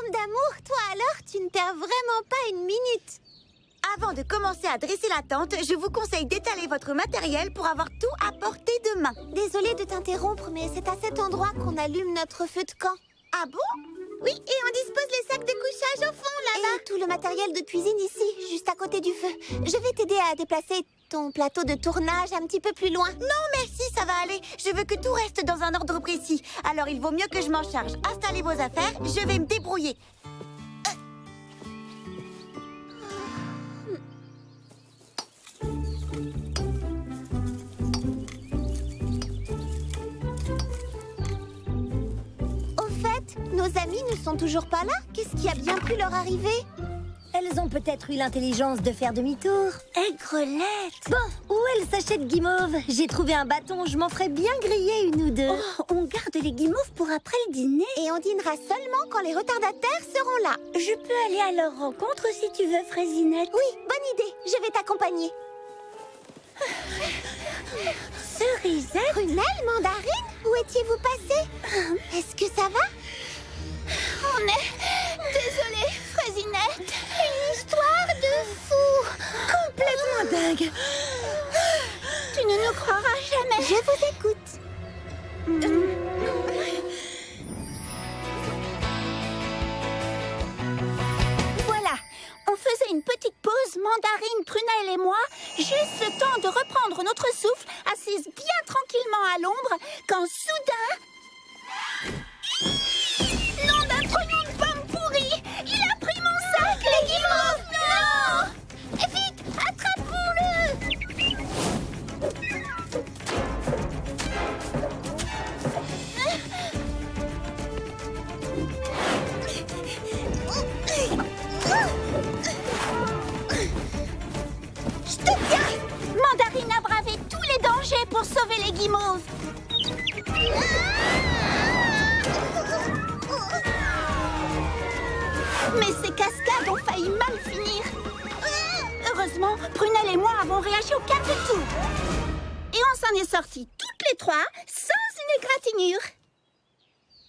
femme d'amour, toi alors, tu ne perds vraiment pas une minute. Avant de commencer à dresser la tente, je vous conseille d'étaler votre matériel pour avoir tout à portée de main. Désolée de t'interrompre, mais c'est à cet endroit qu'on allume notre feu de camp. Ah bon? Oui, et on dispose les sacs de couchage au fond, là-bas. Et tout le matériel de cuisine ici, juste à côté du feu. Je vais t'aider à déplacer ton plateau de tournage un petit peu plus loin. Non, merci, ça va aller. Je veux que tout reste dans un ordre précis. Alors, il vaut mieux que je m'en charge. Installez vos affaires, je vais me débrouiller. Nos amis ne sont toujours pas là? Qu'est-ce qui a bien pu leur arriver? Elles ont peut-être eu l'intelligence de faire demi-tour. Aigrelette! Bon, où est le sachet de guimauve? J'ai trouvé un bâton, je m'en ferais bien griller une ou deux. Oh, on garde les guimauves pour après le dîner. Et on dînera seulement quand les retardataires seront là. Je peux aller à leur rencontre si tu veux, Fraisinette. Oui, bonne idée, je vais t'accompagner. Cerisette? Prunelle, Mandarine, où étiez-vous passés? Est-ce que ça va? On est... Désolée, Fraisinette. Une histoire de fou. Complètement dingue. Tu ne nous croiras jamais. Je vous écoute. Voilà, on faisait une petite pause, Mandarine, Prunelle et moi, juste le temps de reprendre notre souffle, assises bien tranquillement à l'ombre, quand soudain... Nom d'un trognon de pomme pourrie! Il a pris mon sac, les guimauves! Non! Vite, attrapons-le! Je te tiens! Mandarine a bravé tous les dangers pour sauver les guimauves. Mais ces cascades ont failli mal finir. Heureusement, Prunelle et moi avons réagi au quart de tour. Et on s'en est sortis toutes les trois sans une égratignure.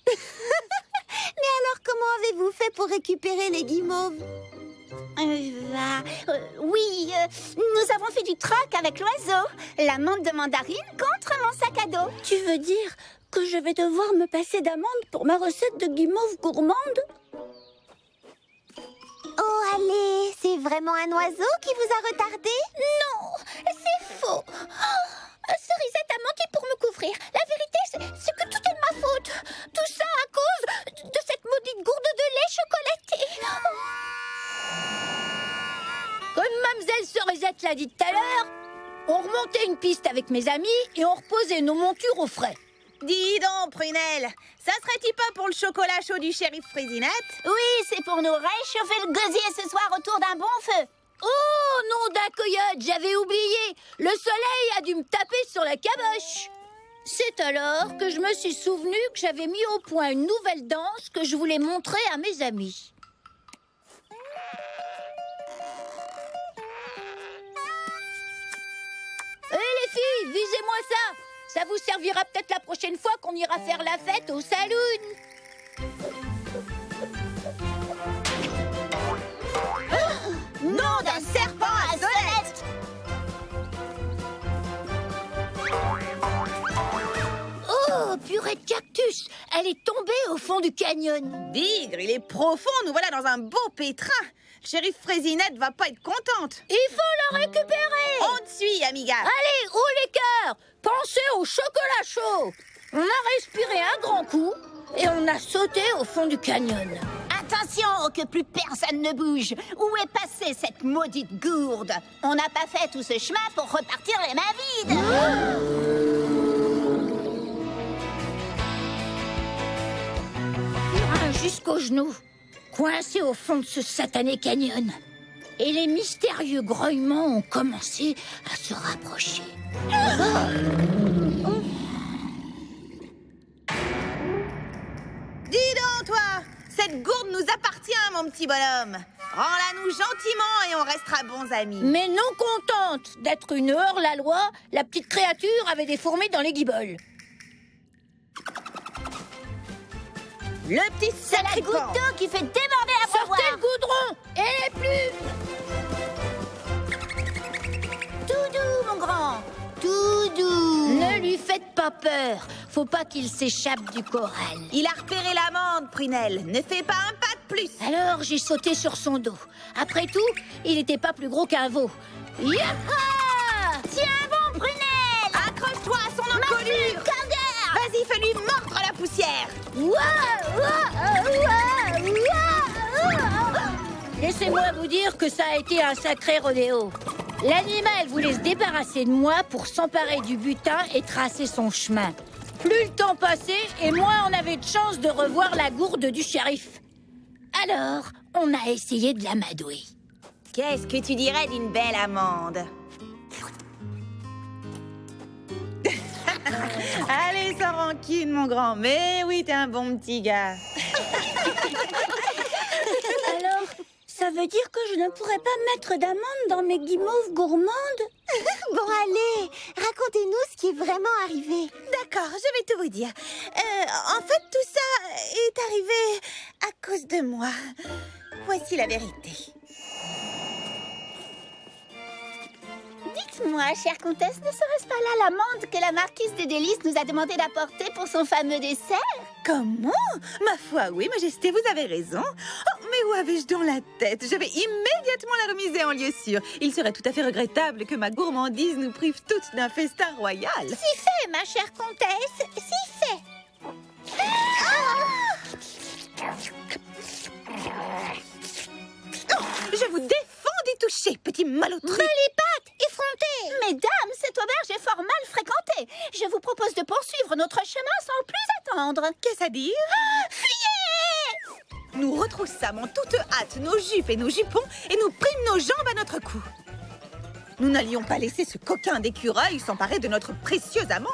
Mais alors, comment avez-vous fait pour récupérer les guimauves? Oui, nous avons fait du troc avec l'oiseau. La menthe de Mandarine contre mon sac à dos. Tu veux dire que je vais devoir me passer d'amande pour ma recette de guimauve gourmande? Oh, allez, c'est vraiment un oiseau qui vous a retardé? Non, c'est faux. Cerisette a menti pour me couvrir. La vérité, c'est que tout est de ma faute. Tout ça à cause de cette maudite gourde de lait chocolaté. Comme Mademoiselle Cerisette l'a dit tout à l'heure, on remontait une piste avec mes amis et on reposait nos montures au frais. Dis donc, Prunelle, ça serait-il pas pour le chocolat chaud du shérif Fraisinette? Oui, c'est pour nous réchauffer le gosier ce soir autour d'un bon feu. Oh, nom d'un coyote, j'avais oublié. Le soleil a dû me taper sur la caboche. C'est alors que je me suis souvenu que j'avais mis au point une nouvelle danse que je voulais montrer à mes amis. Hé les filles, visez-moi ça. Ça vous servira peut-être la prochaine fois qu'on ira faire la fête au saloon. Nom d'un serpent à solette! Oh, purée de cactus. Elle est tombée au fond du canyon. Bigre, il est profond, nous voilà dans un beau pétrin. Shérif Fraisinette va pas être contente. Il faut la récupérer. On te suit, amiga. Allez, haut les cœurs. Pensez au chocolat chaud. On a respiré un grand coup et on a sauté au fond du canyon. Attention que plus personne ne bouge. Où est passée cette maudite gourde? On n'a pas fait tout ce chemin pour repartir les mains vides. Jusqu'aux genoux, coincé au fond de ce satané canyon. Et les mystérieux grognements ont commencé à se rapprocher. Dis donc, toi, cette gourde nous appartient, mon petit bonhomme. Rends-la-nous gentiment et on restera bons amis. Mais non contente d'être une hors-la-loi, la petite créature avait des fourmis dans les guiboles. Le petit C'est la sacripant. goutte d'eau qui fait déborder la Sortez poire. le goudron et les plumes. Tout doux, mon grand. Tout doux. Ne lui faites pas peur. Faut pas qu'il s'échappe du corral. Il a repéré l'amande, Prunelle. Ne fais pas un pas de plus. Alors j'ai sauté sur son dos. Après tout, il n'était pas plus gros qu'un veau. Yaha! Tiens bon, Prunelle. Accroche-toi à son encolure. Vas-y, fais-lui mordre la poussière. Laissez-moi vous dire que ça a été un sacré rodéo. L'animal voulait se débarrasser de moi pour s'emparer du butin et tracer son chemin. Plus le temps passait et moins on avait de chance de revoir la gourde du shérif. Alors, on a essayé de l'amadouer. Qu'est-ce que tu dirais d'une belle amande? Allez, sans rancune, mon grand. Mais oui, t'es un bon petit gars. Alors, ça veut dire que je ne pourrais pas mettre d'amandes dans mes guimauves gourmandes? Bon, allez, racontez-nous ce qui est vraiment arrivé. D'accord, je vais tout vous dire. En fait, tout ça est arrivé à cause de moi. Voici la vérité. Dites-moi, chère comtesse, ne serait-ce pas là l'amande que la marquise de Délices nous a demandé d'apporter pour son fameux dessert? Comment? Ma foi, oui, Majesté, vous avez raison. Oh, mais où avais-je donc la tête? Je vais immédiatement la remiser en lieu sûr. Il serait tout à fait regrettable que ma gourmandise nous prive toutes d'un festin royal. Si fait, ma chère comtesse, si fait. Oh, je vous défends d'y toucher, petit malotru. Les pattes, effrontées. Mesdames, cette auberge est fort mal fréquentée. Je vous propose de poursuivre notre chemin sans plus attendre. Qu'est-ce à dire? Fuyez! Nous retroussâmes en toute hâte nos jupes et nos jupons et nous prîmes nos jambes à notre cou. Nous n'allions pas laisser ce coquin d'écureuil s'emparer de notre précieuse amande.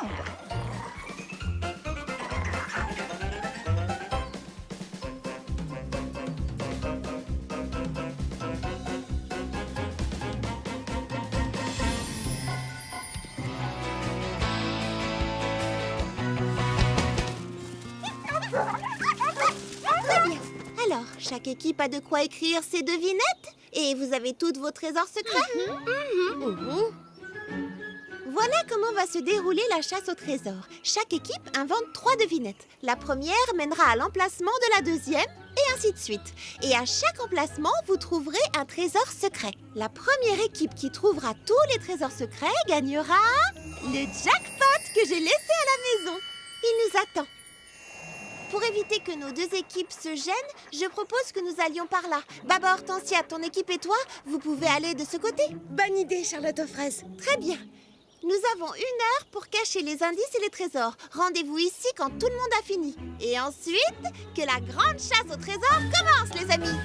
Très bien. Alors, chaque équipe a de quoi écrire ses devinettes? Et vous avez toutes vos trésors secrets? Voilà comment va se dérouler la chasse au trésor. Chaque équipe invente 3 devinettes. La première mènera à l'emplacement de la deuxième, et ainsi de suite. Et à chaque emplacement, vous trouverez un trésor secret. La première équipe qui trouvera tous les trésors secrets gagnera le jackpot que j'ai laissé à la maison. Il nous attend. Pour éviter que nos deux équipes se gênent, je propose que nous allions par là. Baba Hortensia, ton équipe et toi, vous pouvez aller de ce côté. Bonne idée, Charlotte aux fraises. Très bien. Nous avons 1 heure pour cacher les indices et les trésors. Rendez-vous ici quand tout le monde a fini. Et ensuite, que la grande chasse au trésor commence, les amis.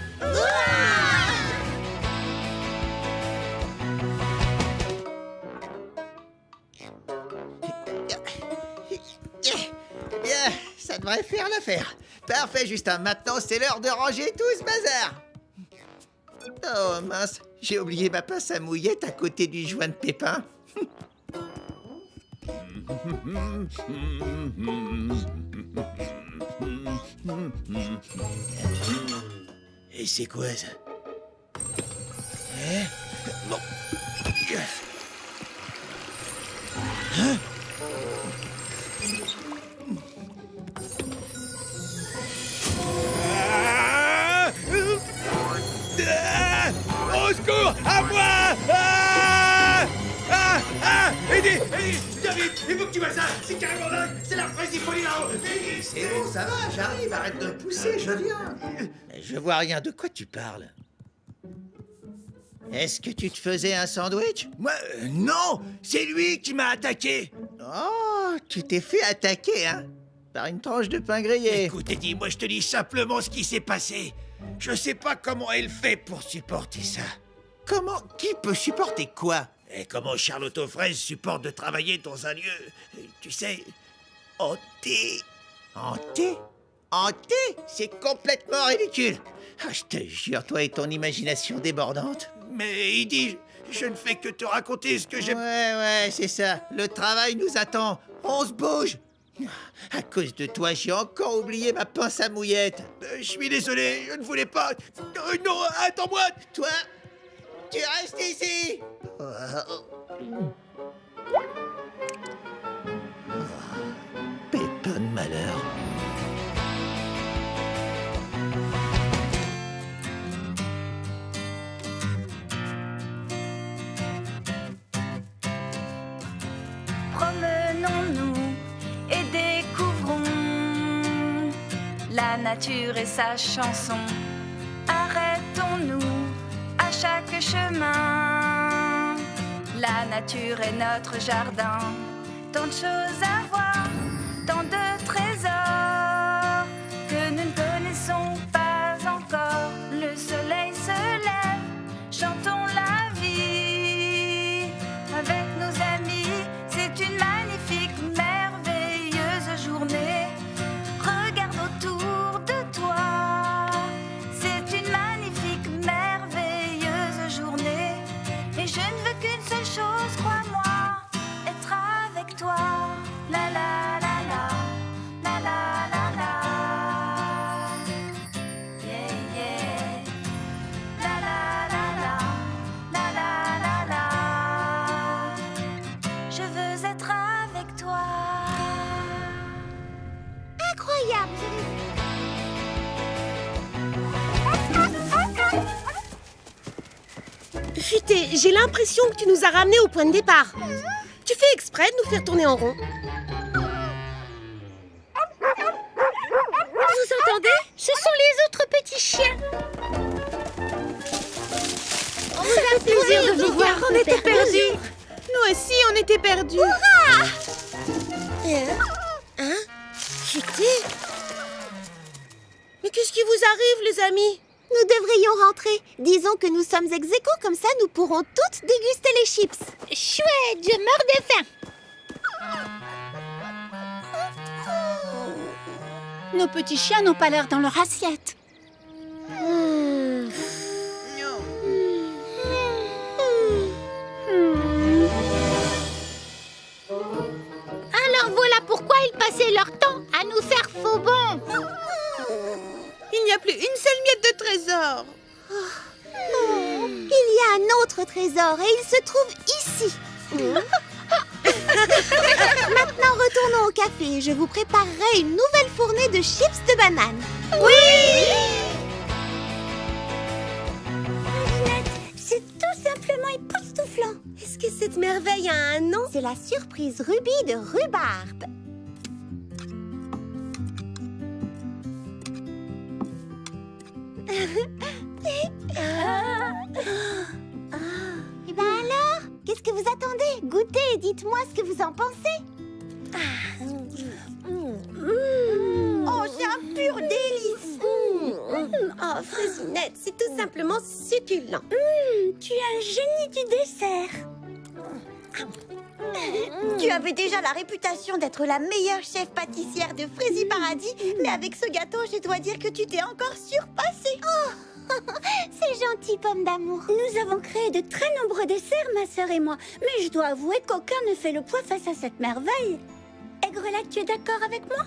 Bien, ça devrait faire l'affaire. Parfait, Justin. Maintenant, c'est l'heure de ranger tout ce bazar. Oh mince, j'ai oublié ma pince à mouillette à côté du joint de pépin. Et c'est quoi ça? Hein? Bon. Hein? Au secours! À moi! Aidez! Viens vite! Il faut que tu vois ça! C'est carrément dingue! C'est la fraise folie là-haut! C'est bon, ça va, j'arrive, arrête de me pousser, je viens. Je vois rien, de quoi tu parles? Est-ce que tu te faisais un sandwich? Moi, non! C'est lui qui m'a attaqué! Oh, tu t'es fait attaquer, hein? Par une tranche de pain grillé. Écoute, Eddie, moi je te dis simplement ce qui s'est passé. Je sais pas comment elle fait pour supporter ça. Comment? Qui peut supporter quoi? Et comment Charlotte aux fraises supporte de travailler dans un lieu, tu sais, hanté. Hanté? Hanté? C'est complètement ridicule. Ah, je te jure, toi et ton imagination débordante. Mais Eddie, je ne fais que te raconter ce que j'ai... Ouais, c'est ça. Le travail nous attend. On se bouge. À cause de toi, j'ai encore oublié ma pince à mouillettes. Je suis désolé, je ne voulais pas. Non, attends-moi. Toi, tu restes ici. Pépin de malheur. Promenons-nous et découvrons la nature et sa chanson. Arrêtons-nous à chaque chemin. La nature est notre jardin. Tant de choses à voir, tant de trésors que nous ne connaissons pas encore. Le soleil se lève, chantons la vie avec nos amis. C'est une magnifique, merveilleuse journée. Regarde autour de toi. C'est une magnifique, merveilleuse journée. Et je ne veux qu'une seule chose, crois-moi, être avec toi. La la la la, la la la la. Yeah yeah. La la la la, la la la la. Je veux être avec toi. Incroyable. Futé, j'ai l'impression que tu nous as ramenés au point de départ. Tu fais exprès de nous faire tourner en rond. Vous entendez? Ce sont les autres petits chiens. Ça fait plaisir de vous voir. On était perdus. Nous aussi, on était perdus. Hein? Futé? Mais qu'est-ce qui vous arrive, les amis? Nous devrions rentrer. Disons que nous sommes ex aequo, comme ça nous pourrons toutes déguster les chips. Chouette, je meurs de faim. Nos petits chiens n'ont pas l'air dans leur assiette. Alors voilà pourquoi ils passaient leur temps à nous faire faux bons. Il n'y a plus une seule miette de trésor. Il y a un autre trésor et il se trouve ici. Maintenant, retournons au café. Je vous préparerai une nouvelle fournée de chips de banane. C'est tout simplement époustouflant. Est-ce que cette merveille a un nom? C'est la surprise rubis de rhubarbe. Et ben alors, qu'est-ce que vous attendez? Goûtez et dites-moi ce que vous en pensez. Oh, c'est un pur délice. Oh, Fraisinette, c'est tout simplement succulent. Tu es un génie du dessert. Tu avais déjà la réputation d'être la meilleure chef pâtissière de Fraisi Paradis, mais avec ce gâteau, je dois dire que tu t'es encore surpassée. C'est gentil, pomme d'amour. Nous avons créé de très nombreux desserts, ma sœur et moi, mais je dois avouer qu'aucun ne fait le poids face à cette merveille. Aigrelette, tu es d'accord avec moi?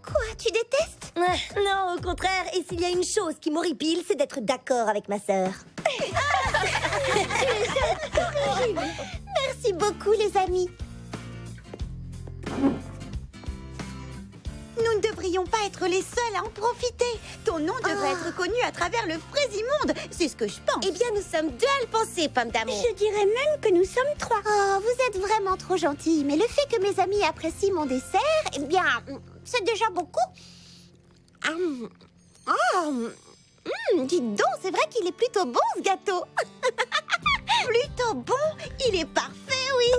Quoi, tu détestes? Non, au contraire, et s'il y a une chose qui m'horripile, c'est d'être d'accord avec ma sœur. Merci beaucoup, les amis. Nous ne devrions pas être les seuls à en profiter. Ton nom devrait être connu à travers le Fraisimonde. C'est ce que je pense. Eh bien, nous sommes deux à le penser, pomme d'amour. Je dirais même que nous sommes 3. Oh, vous êtes vraiment trop gentils. Mais le fait que mes amis apprécient mon dessert, eh bien, c'est déjà beaucoup. Dites donc, c'est vrai qu'il est plutôt bon, ce gâteau. Plutôt bon, il est parfait, oui.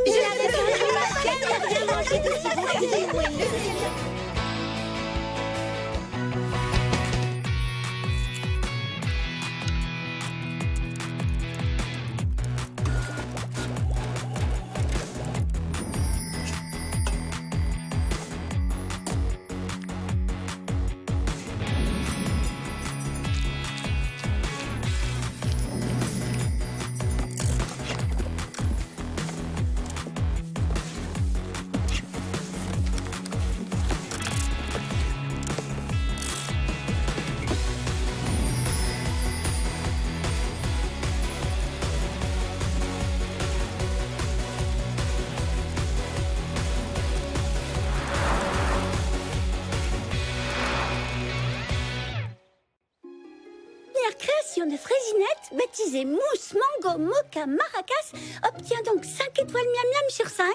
potion de fraisinette, baptisée mousse mango mocha maracas, obtient donc 5 étoiles miam miam sur 5,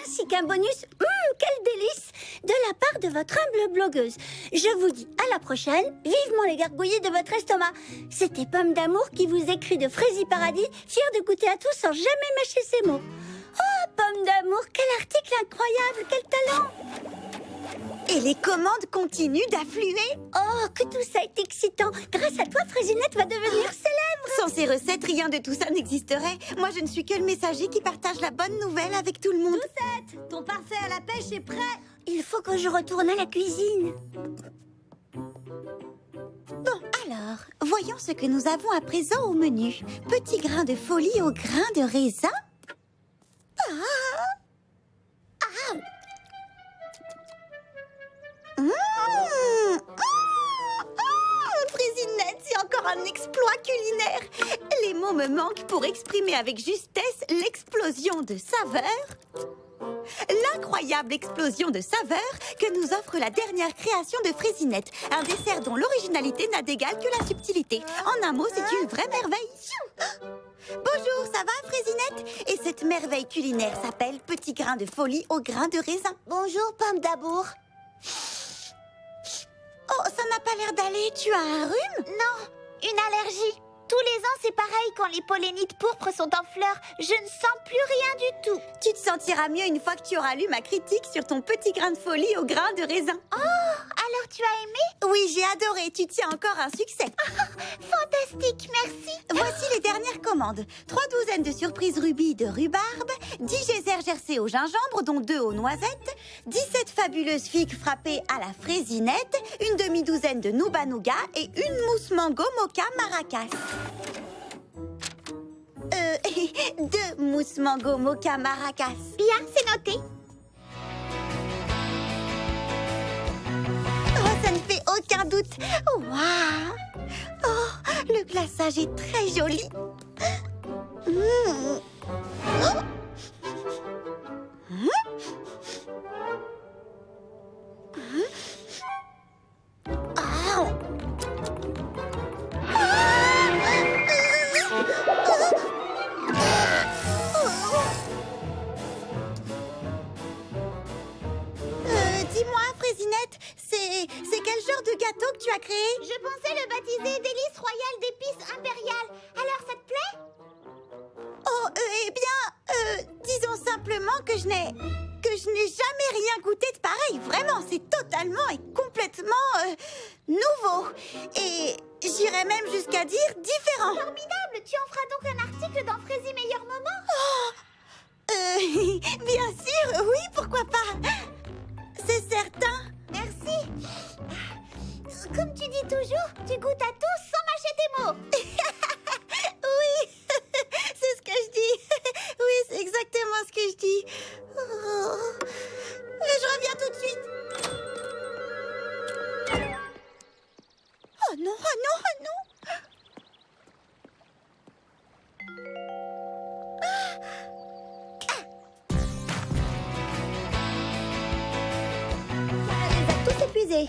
ainsi qu'un bonus, quel délice, de la part de votre humble blogueuse. Je vous dis à la prochaine, vivement les gargouillis de votre estomac. C'était Pomme d'Amour qui vous écrit de Fraisi Paradis, fière de goûter à tout sans jamais mâcher ses mots. Oh, Pomme d'Amour, quel article incroyable, quel talent! Et les commandes continuent d'affluer. Oh, que tout ça est excitant. Grâce à toi, Fraisinette va devenir célèbre. Sans ces recettes, rien de tout ça n'existerait. Moi, je ne suis que le messager qui partage la bonne nouvelle avec tout le monde. Doucette, ton parfait à la pêche est prêt. Il faut que je retourne à la cuisine. Bon, alors, voyons ce que nous avons à présent au menu. Petit grain de folie au grain de raisin. Fraisinette, c'est encore un exploit culinaire. Les mots me manquent pour exprimer avec justesse l'explosion de saveurs. L'incroyable explosion de saveurs que nous offre la dernière création de Fraisinette. Un dessert dont l'originalité n'a d'égal que la subtilité. En un mot, c'est une vraie merveille. Bonjour, ça va Fraisinette? Et cette merveille culinaire s'appelle Petit grain de folie au grain de raisin. Bonjour, Pomme d'Amour. Oh, ça n'a pas l'air d'aller, tu as un rhume? Non, une allergie. Tous les ans, c'est pareil quand les pollinites pourpres sont en fleurs. Je ne sens plus rien du tout. Tu te sentiras mieux une fois que tu auras lu ma critique sur ton petit grain de folie au grain de raisin. Oh, alors tu as aimé? Oui, j'ai adoré. Tu tiens encore un succès. Fantastique, merci. Voici les dernières commandes. 3 douzaines de surprises rubis de rhubarbe, 10 geysers gercés au gingembre, dont 2 aux noisettes, 17 fabuleuses figues frappées à la fraisinette, une demi-douzaine de nouba nougat et une mousse mango mocha maracas. 2 mousses mango mocha maracas. Bien, c'est noté. Oh, ça ne fait aucun doute. Waouh! Oh, le glaçage est très joli. Dis-moi, Fraisinette, c'est quel genre de gâteau que tu as créé? Je pensais le baptiser délice royale d'épices impériales. Alors, ça te plaît? Oh, eh bien, disons simplement que je n'ai jamais rien goûté de pareil. Vraiment, c'est totalement et complètement nouveau. Et j'irais même jusqu'à dire différent. Formidable. Tu en feras donc un article dans Fraisi Meilleur Moment? Bien sûr, oui, pourquoi pas. C'est certain. Merci. Comme tu dis toujours, tu goûtes à tout sans mâcher tes mots. Oui, c'est ce que je dis. Oui, c'est exactement ce que je dis. Oh. Je reviens tout de suite. Oh non, oh non, oh non. On les a tous épuisés.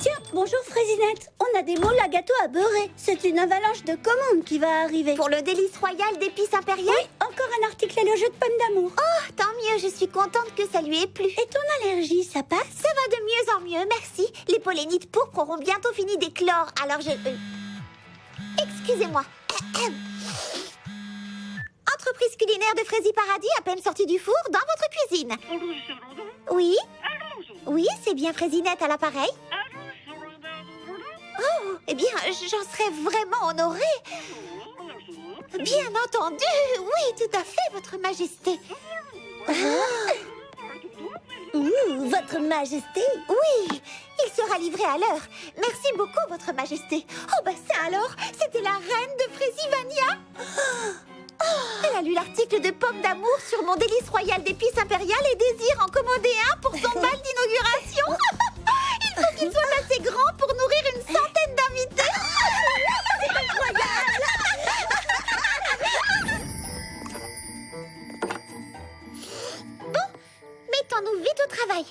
Tiens, bonjour Fraisinette. On a des moules à gâteau à beurrer. C'est une avalanche de commandes qui va arriver. Pour le délice royal d'épices impériales? Oui, encore un article élogieux de Pomme d'Amour. Oh, tant mieux, je suis contente que ça lui ait plu. Et ton allergie, ça passe? Ça va de mieux en mieux, merci. Les pollinites pourpres auront bientôt fini d'éclore, alors je... Excusez-moi. Entreprise culinaire de Fraisi Paradis, à peine sortie du four, dans votre cuisine. Oui? Oui, c'est bien Fraisinette à l'appareil. Oh, eh bien, j'en serais vraiment honorée. Bien entendu, oui, tout à fait, Votre Majesté. Votre Majesté? Oui, il sera livré à l'heure. Merci beaucoup, Votre Majesté. Oh, bah ça alors, c'était la reine de Fraisivania. Elle a lu l'article de Pomme d'Amour sur mon délice royal d'épices impériales et désire en commander un pour son bal d'inauguration. Il faut qu'il soit assez grand pour nourrir une centaine d'invités. C'est incroyable. Bon, mettons-nous vite au travail.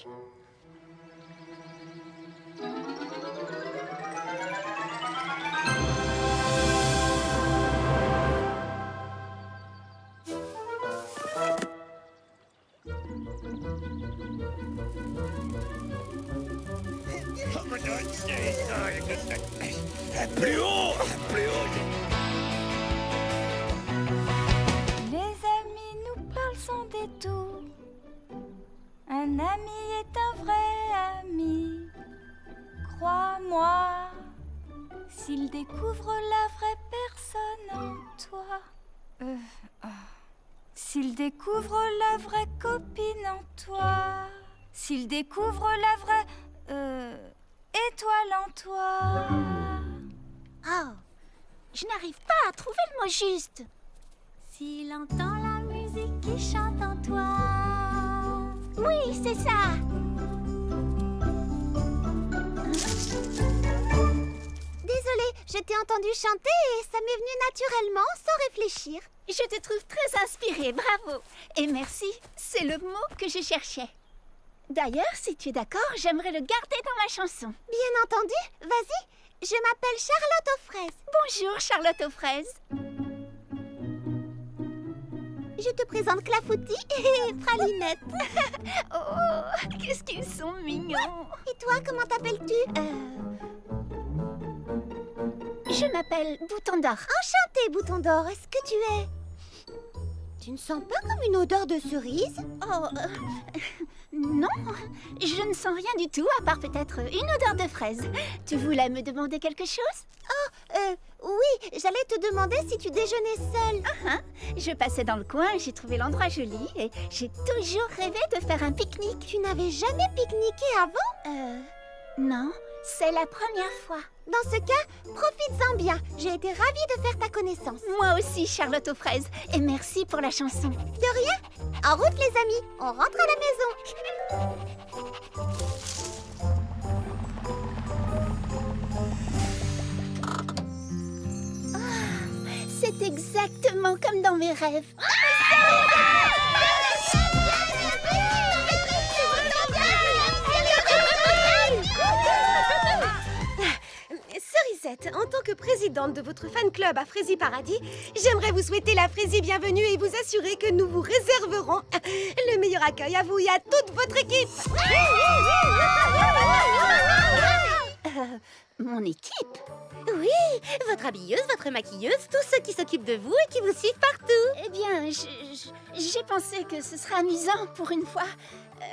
S'il découvre la vraie personne en toi. S'il découvre la vraie copine en toi. S'il découvre la vraie étoile en toi. Oh, je n'arrive pas à trouver le mot juste. S'il entend la musique qui chante en toi. Oui, c'est ça. Désolée, je t'ai entendu chanter et ça m'est venu naturellement, sans réfléchir. Je te trouve très inspirée, bravo. Et merci, c'est le mot que je cherchais. D'ailleurs, si tu es d'accord, j'aimerais le garder dans ma chanson. Bien entendu, vas-y. Je m'appelle Charlotte aux fraises. Bonjour, Charlotte aux fraises. Je te présente Clafoutis et Pralinette. Oh, qu'est-ce qu'ils sont mignons. Et toi, comment t'appelles-tu Je m'appelle Bouton d'Or. Enchantée, Bouton d'Or. Est-ce que tu es... Tu ne sens pas comme une odeur de cerise? Oh, non, je ne sens rien du tout, à part peut-être une odeur de fraise. Tu voulais me demander quelque chose? Oui, j'allais te demander si tu déjeunais seule. Je passais dans le coin, j'ai trouvé l'endroit joli et j'ai toujours rêvé de faire un pique-nique. Tu n'avais jamais pique-niqué avant? Non, c'est la première fois. Dans ce cas, profites-en bien. J'ai été ravie de faire ta connaissance. Moi aussi, Charlotte aux fraises. Et merci pour la chanson. De rien. En route, les amis. On rentre à la maison. C'est exactement comme dans mes rêves. Cerisette, en tant que présidente de votre fan club à Fraisie Paradis, j'aimerais vous souhaiter la Fraisie bienvenue et vous assurer que nous vous réserverons le meilleur accueil à vous et à toute votre équipe. Mon équipe? Oui, votre habilleuse, votre maquilleuse, tous ceux qui s'occupent de vous et qui vous suivent partout. Eh bien, j'ai pensé que ce serait amusant pour une fois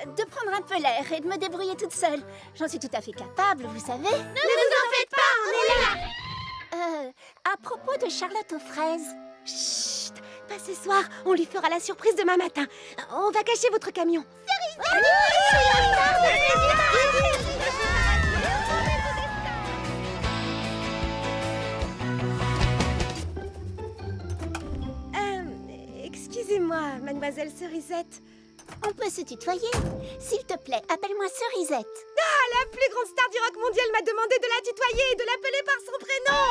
de prendre un peu l'air et de me débrouiller toute seule. J'en suis tout à fait capable, vous savez. Ne vous en faites pas, on est là. À propos de Charlotte aux fraises. Chut, pas ce soir, on lui fera la surprise demain matin. On va cacher votre camion. Excusez-moi, mademoiselle Cerisette. On peut se tutoyer. S'il te plaît, appelle-moi Cerisette. Ah, la plus grande star du rock mondial m'a demandé de la tutoyer et de l'appeler par son prénom.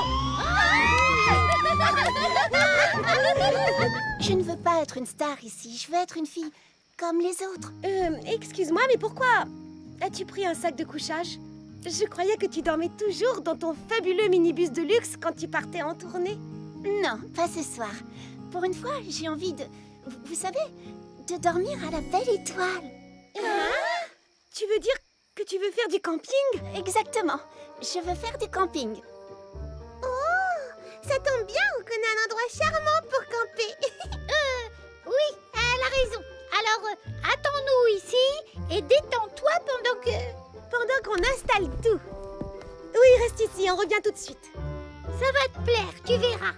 Je ne veux pas être une star ici. Je veux être une fille comme les autres. Excuse-moi, mais pourquoi as-tu pris un sac de couchage? Je croyais que tu dormais toujours dans ton fabuleux minibus de luxe quand tu partais en tournée. Non, pas ce soir. Pour une fois, j'ai envie de... Vous savez, de dormir à la belle étoile. Tu veux dire que tu veux faire du camping? Exactement. Je veux faire du camping. Ça tombe bien, on connaît un endroit charmant pour camper. Oui, elle a raison. Alors, attends-nous ici et détends-toi Pendant qu'on installe tout. Oui, reste ici, on revient tout de suite. Ça va te plaire, tu verras.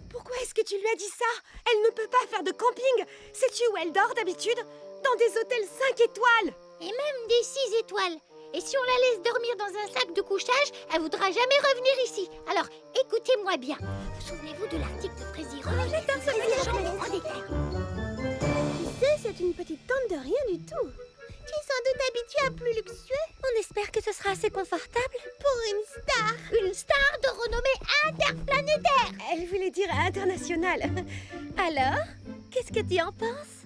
Pourquoi est-ce que tu lui as dit ça? Elle ne peut pas faire de camping. Sais-tu où elle dort d'habitude? Dans des hôtels 5 étoiles. Et même des 6 étoiles. Et si on la laisse dormir dans un sac de couchage, elle voudra jamais revenir ici. Alors, écoutez-moi bien. Vous souvenez-vous de l'article de Fraisie Rock? En détail. Tu sais, c'est une petite tente de rien du tout. Tu es sans doute habitué à plus luxueux. On espère que ce sera assez confortable. Pour une star. Une star de renommée interplanétaire. Elle voulait dire international. Alors, qu'est-ce que tu en penses?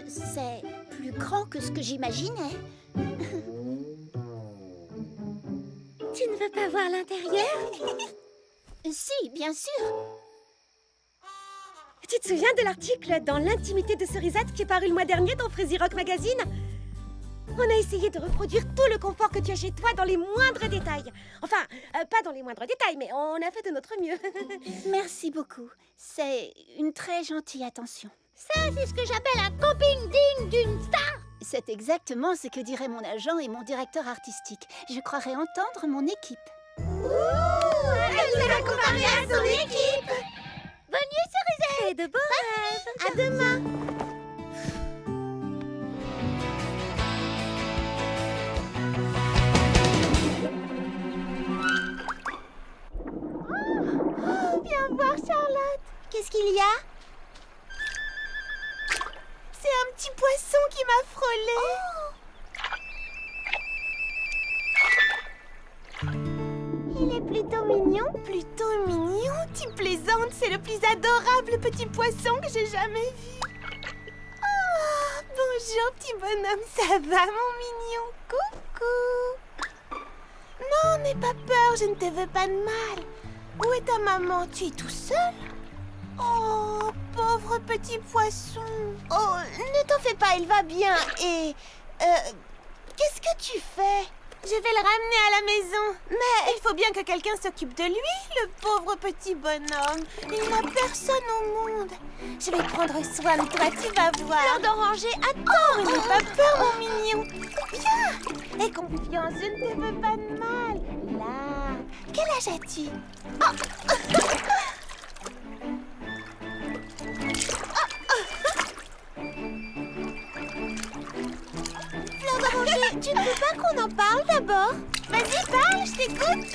C'est plus grand que ce que j'imaginais. Tu ne veux pas voir l'intérieur? Si, bien sûr. Tu te souviens de l'article dans l'intimité de Cerisette qui est paru le mois dernier dans Fraisie Rock Magazine? On a essayé de reproduire tout le confort que tu as chez toi dans les moindres détails. Enfin, pas dans les moindres détails, mais on a fait de notre mieux. Merci beaucoup. C'est une très gentille attention. Ça, c'est ce que j'appelle un camping digne d'une star. C'est exactement ce que diraient mon agent et mon directeur artistique. Je croirais entendre mon équipe. Elle nous a comparé à son équipe. Bonne nuit, Cerisette! Et de beaux rêves. À demain. Viens voir, Charlotte. Qu'est-ce qu'il y a? C'est un petit poisson qui m'a frôlé. Il est plutôt mignon. Plutôt mignon? Tu plaisantes, c'est le plus adorable petit poisson que j'ai jamais vu. Oh, bonjour petit bonhomme, ça va mon mignon? Coucou. Non, n'aie pas peur, je ne te veux pas de mal. Où est ta maman? Tu es tout seul? Oh, pauvre petit poisson. Oh, ne t'en fais pas, il va bien. Et... qu'est-ce que tu fais? Je vais le ramener à la maison. Mais il faut bien que quelqu'un s'occupe de lui, le pauvre petit bonhomme. Il n'a personne au monde. Je vais prendre soin de toi, tu vas voir. Fleur d'oranger, attends. Oh, n'aie pas peur, mon mignon. Viens. Aie confiance, je ne te veux pas de mal. Là. Quel âge as-tu? Fleur d'oranger, tu ne veux pas qu'on en parle d'abord? Vas-y, parle, je t'écoute.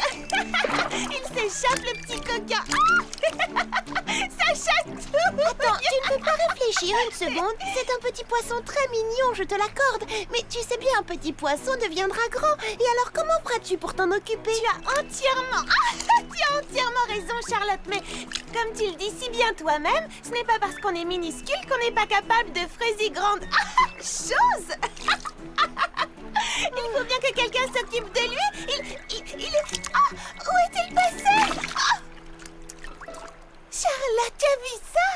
Il s'échappe, le petit coquin. Ça chatouille. Attends, tu ne peux pas réfléchir une seconde. C'est un petit poisson très mignon, je te l'accorde. Mais tu sais bien, un petit poisson deviendra grand. Et alors, comment feras-tu pour t'en occuper? Tu as entièrement raison, Charlotte. Mais comme tu le dis si bien toi-même, ce n'est pas parce qu'on est minuscule qu'on n'est pas capable de fraiser grande chose. Il faut bien que quelqu'un s'occupe de lui. Il est... Oh, où est-il passé? Oh. Charlotte, tu as vu ça?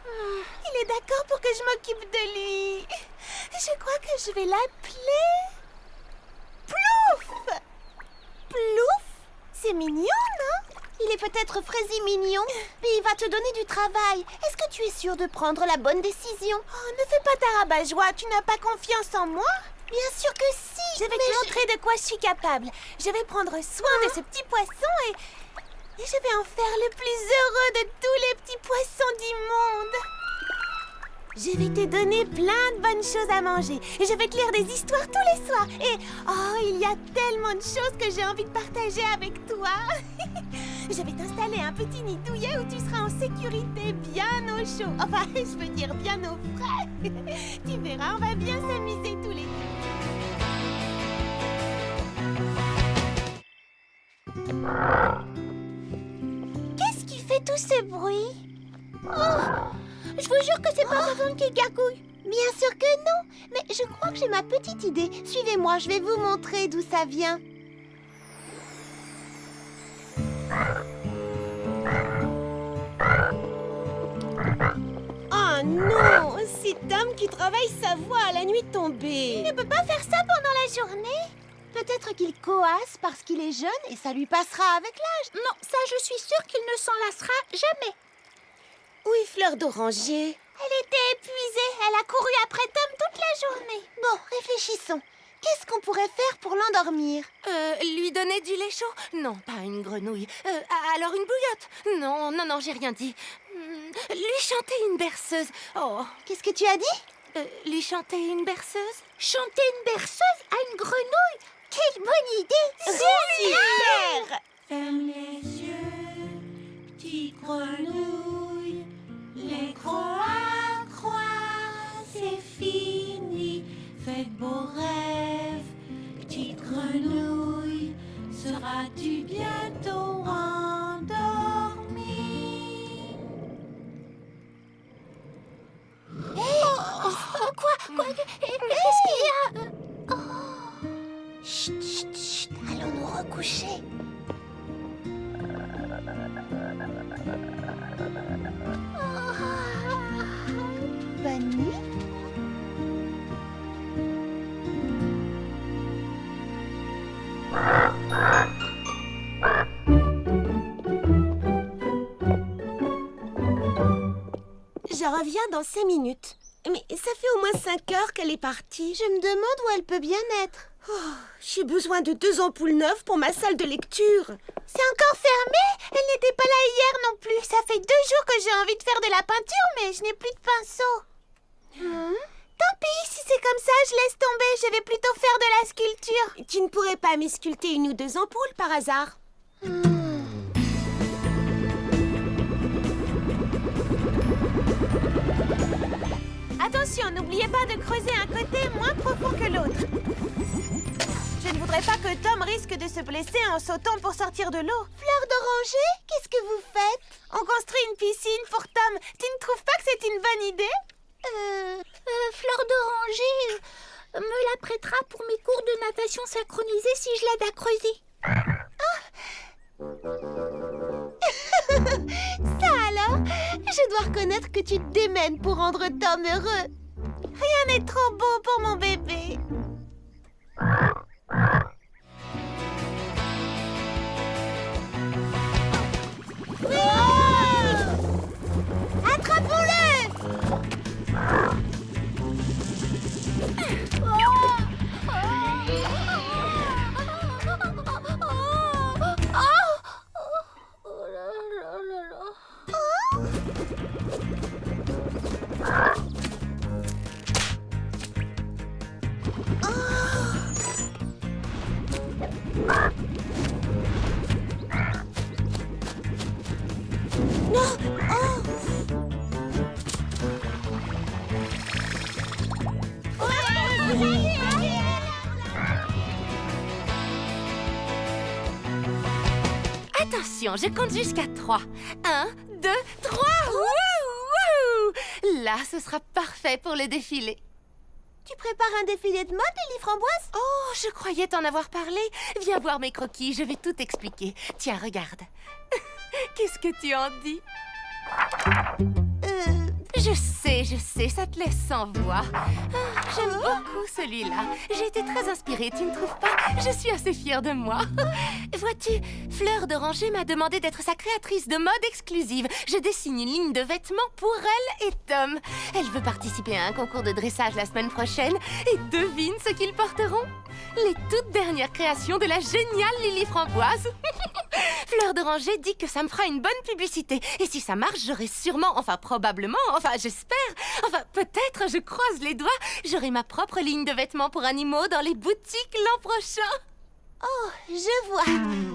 Il est d'accord pour que je m'occupe de lui. Je crois que je vais l'appeler... Plouf! Plouf? C'est mignon, non? Il est peut-être fraisi mignon, mais il va te donner du travail. Est-ce que tu es sûre de prendre la bonne décision? Oh, ne fais pas ta rabat-joie, tu n'as pas confiance en moi? Bien sûr que si. Je vais te montrer de quoi je suis capable. Je vais prendre soin de ce petit poisson et je vais en faire le plus heureux de tous les petits poissons du monde. Je vais te donner plein de bonnes choses à manger. Et je vais te lire des histoires tous les soirs. Et oh, il y a tellement de choses que j'ai envie de partager avec toi. Je vais t'installer un petit nid douillet où tu seras en sécurité, bien au chaud. Enfin, je veux dire bien au frais. Tu verras, on va bien s'amuser tous les deux. Qu'est-ce qui fait tous ces bruits? Oh, je vous jure que c'est pas Ravon qui gargouille. Bien sûr que non. Mais je crois que j'ai ma petite idée. Suivez-moi, je vais vous montrer d'où ça vient. Oh non, c'est Tom qui travaille sa voix à la nuit tombée. Il ne peut pas faire ça pendant la journée. Peut-être qu'il coasse parce qu'il est jeune et ça lui passera avec l'âge. Non, ça je suis sûre qu'il ne s'en lassera jamais. Oui, Fleur d'oranger. Elle était épuisée. Elle a couru après Tom toute la journée. Bon, réfléchissons. Qu'est-ce qu'on pourrait faire pour l'endormir? Lui donner du lait chaud? Non, pas une grenouille. Alors une bouillotte? Non, j'ai rien dit. Lui chanter une berceuse. Oh. Qu'est-ce que tu as dit? Lui chanter une berceuse? Chanter une berceuse à une grenouille? Quelle bonne idée! Super! Ferme les yeux, petite grenouille. Les croix, c'est fini. Faites beaux rêves, petite grenouille. Seras-tu bientôt endormie? Quoi? Qu'est-ce qu'il y a? Chut, chut, chut. Allons nous recoucher. Bonne nuit. Je reviens dans 5 minutes. Mais ça fait au moins 5 heures qu'elle est partie. Je me demande où elle peut bien être. Oh, j'ai besoin de 2 ampoules neuves pour ma salle de lecture. C'est encore fermé? Elle n'était pas là hier non plus. Ça fait 2 jours que j'ai envie de faire de la peinture, mais je n'ai plus de pinceau. Tant pis, si c'est comme ça, je laisse tomber. Je vais plutôt faire de la sculpture. Tu ne pourrais pas me sculpter 1 ou 2 ampoules par hasard? Attention, n'oubliez pas de creuser un côté moins profond que l'autre. Je ne voudrais pas que Tom risque de se blesser en sautant pour sortir de l'eau. Fleur d'oranger, qu'est-ce que vous faites? On construit une piscine pour Tom. Tu ne trouves pas que c'est une bonne idée? Fleur d'oranger me la prêtera pour mes cours de natation synchronisés si je l'aide à creuser. Ça alors? Je dois reconnaître que tu te démènes pour rendre Tom heureux. Rien n'est trop beau pour mon bébé. Attrapons-le! Attention, je compte jusqu'à 3. 1, 2, 3. Wouhou! Là, ce sera parfait pour le défilé. Tu prépares un défilé de mode, Lily Framboise? Oh, je croyais t'en avoir parlé. Viens voir mes croquis, je vais tout expliquer. Tiens, regarde. Qu'est-ce que tu en dis? Je sais, ça te laisse sans voix. J'aime beaucoup celui-là. J'ai été très inspirée, tu ne trouves pas? Je suis assez fière de moi. Vois-tu, Fleur d'Oranger m'a demandé d'être sa créatrice de mode exclusive. Je dessine une ligne de vêtements pour elle et Tom. Elle veut participer à un concours de dressage la semaine prochaine. Et devine ce qu'ils porteront? Les toutes dernières créations de la géniale Lily Framboise. Fleur d'Oranger dit que ça me fera une bonne publicité. Et si ça marche, j'aurai sûrement, enfin probablement, enfin j'espère, enfin peut-être, je croise les doigts, j'aurai ma propre ligne de vêtements pour animaux dans les boutiques l'an prochain. Oh, je vois.